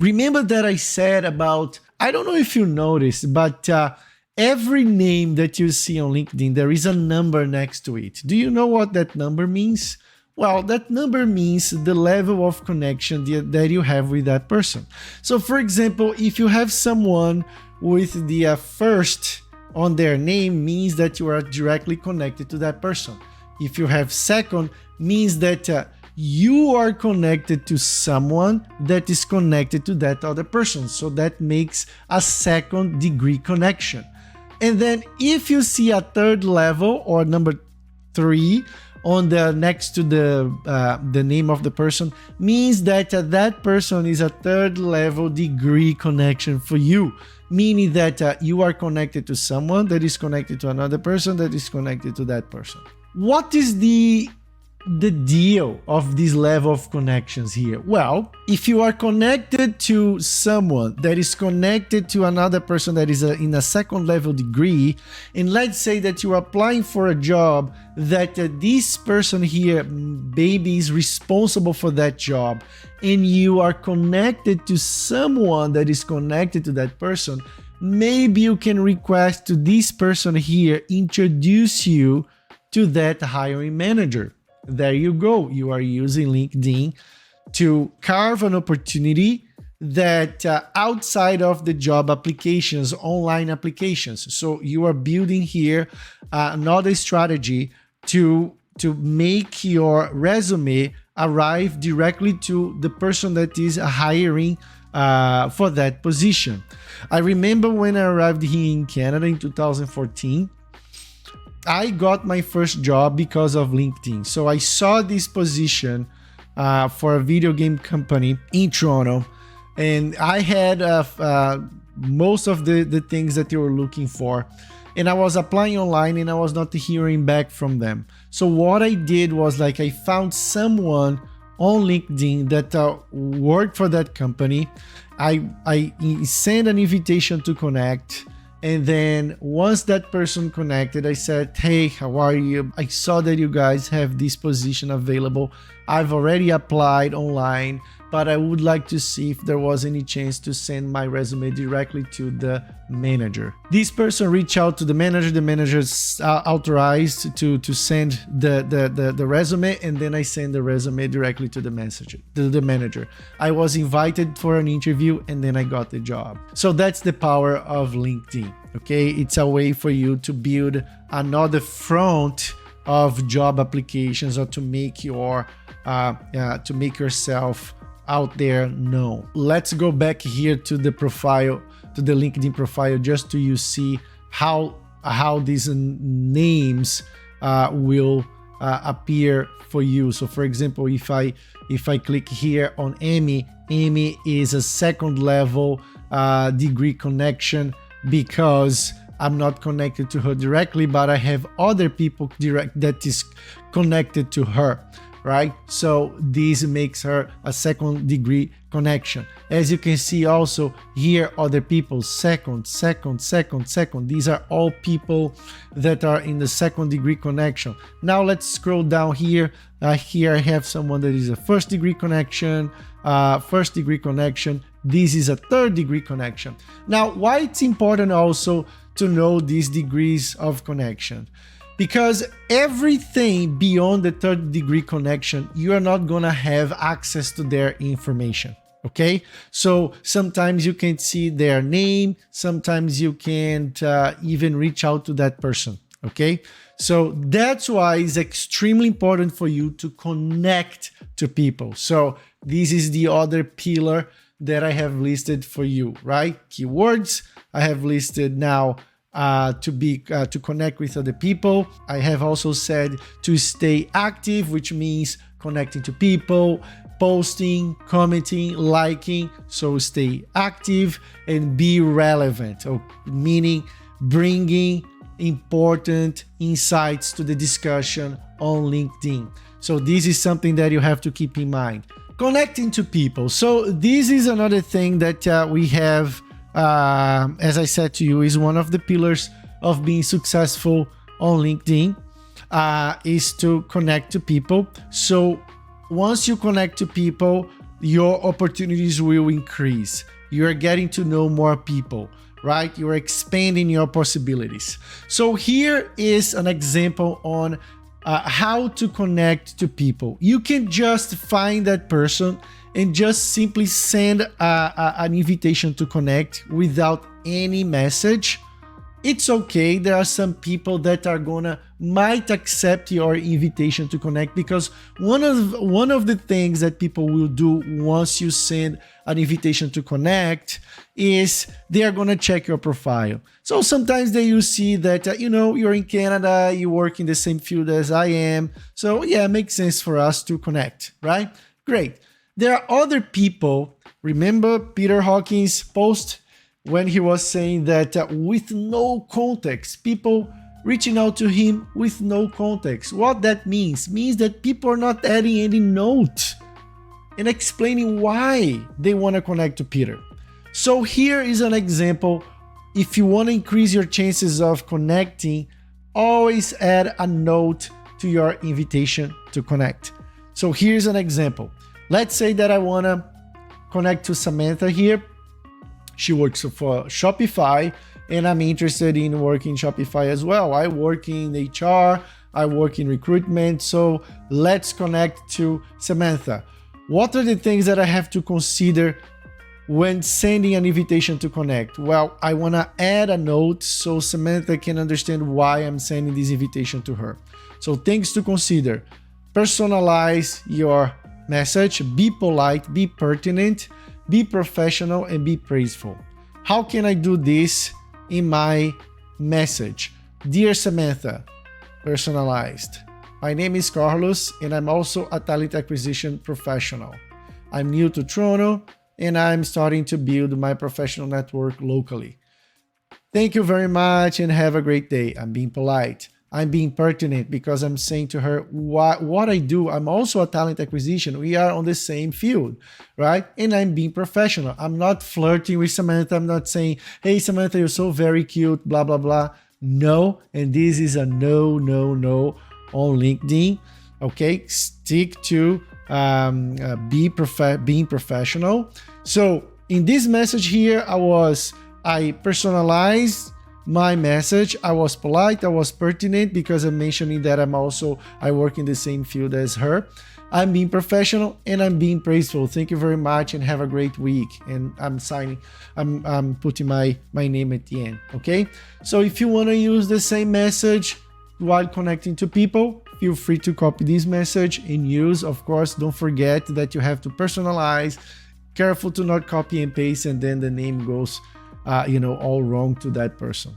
Remember that I said about, I don't know if you noticed, but every name that you see on LinkedIn, there is a number next to it. Do you know what that number means? Well, that number means the level of connection that you have with that person. So for example, if you have someone with the first on their name, means that you are directly connected to that person. If you have second, means that you are connected to someone that is connected to that other person. So that makes a second degree connection. And then if you see a third level or number 3 on the next to the name of the person, means that that person is a third level degree connection for you, meaning that you are connected to someone that is connected to another person that is connected to that person. What is the deal of this level of connections here? Well, if you are connected to someone that is connected to another person that is in a second level degree, and let's say that you are applying for a job that this person here maybe is responsible for that job, and you are connected to someone that is connected to that person, maybe you can request to this person here introduce you to that hiring manager. There you go. You are using LinkedIn to carve an opportunity that outside of the job applications, online applications. So you are building here another strategy to make your resume arrive directly to the person that is hiring for that position. I remember when I arrived here in Canada in 2014, I got my first job because of LinkedIn. So I saw this position for a video game company in Toronto, and I had most of the things that they were looking for. And I was applying online and I was not hearing back from them. So what I did was like I found someone on LinkedIn that worked for that company. I sent an invitation to connect. And then once that person connected, I said, hey, how are you? I saw that you guys have this position available. I've already applied online, but I would like to see if there was any chance to send my resume directly to the manager. This person reached out to the manager. The manager authorized to send the resume, and then I send the resume directly to the manager. I was invited for an interview, and then I got the job. So that's the power of LinkedIn. Okay, it's a way for you to build another front of job applications, or to make yourself out there known. Let's go back here to the profile, to the LinkedIn profile, just to you see how these names will appear for you. So for example, if I click here on Amy is a second level degree connection, because I'm not connected to her directly, but I have other people that is connected to her, right? So this makes her a second degree connection. As you can see also here, other people, second. These are all people that are in the second degree connection. Now let's scroll down here. Here I have someone that is a first degree connection. This is a third degree connection. Now, why it's important also to know these degrees of connection? Because everything beyond the third degree connection, you are not gonna have access to their information, okay? So sometimes you can't see their name, sometimes you can't even reach out to that person, okay? So that's why it's extremely important for you to connect to people. So this is the other pillar that I have listed for you, right? Keywords, I have listed now to connect with other people. I have also said to stay active, which means connecting to people, posting, commenting, liking. So stay active and be relevant, meaning bringing important insights to the discussion on LinkedIn. So this is something that you have to keep in mind. Connecting to people. So this is another thing that we have, as I said to you, is one of the pillars of being successful on LinkedIn, is to connect to people. So once you connect to people, your opportunities will increase. You're getting to know more people, right? You're expanding your possibilities. So here is an example on how to connect to people. You can just find that person and just simply send an invitation to connect without any message. It's okay. There are some people that might accept your invitation to connect, because one of the things that people will do once you send an invitation to connect is they are gonna check your profile. So sometimes they will see that you're in Canada, you work in the same field as I am. So yeah, it makes sense for us to connect, right? Great. There are other people. Remember Peter Hawkins' post when he was saying that with no context, people reaching out to him with no context. What that means that people are not adding any note and explaining why they want to connect to Peter. So here is an example. If you want to increase your chances of connecting, always add a note to your invitation to connect. So here's an example. Let's say that I want to connect to Samantha here. She works for Shopify, and I'm interested in working Shopify as well. I work in HR, I work in recruitment, so let's connect to Samantha. What are the things that I have to consider when sending an invitation to connect? Well, I want to add a note so Samantha can understand why I'm sending this invitation to her. So things to consider: personalize your message, be polite, be pertinent, be professional, and be praiseful. How can I do this in my message? Dear Samantha, personalized. My name is Carlos, and I'm also a talent acquisition professional. I'm new to Toronto, and I'm starting to build my professional network locally. Thank you very much, and have a great day. I'm being polite. I'm being pertinent because I'm saying to her what I do. I'm also a talent acquisition. We are on the same field, right? And I'm being professional. I'm not flirting with Samantha. I'm not saying, hey, Samantha, you're so very cute, blah, blah, blah. No, and this is a no on LinkedIn, okay? Stick to being professional. So in this message here, I personalized my message. I was polite, I was pertinent because I'm mentioning that I work in the same field as her. I'm being professional and I'm being praiseful. Thank you very much and have a great week. And I'm putting my name at the end, okay? So if you want to use the same message while connecting to people, feel free to copy this message and use. Of course, don't forget that you have to personalize. Careful to not copy and paste and then the name goes all wrong to that person.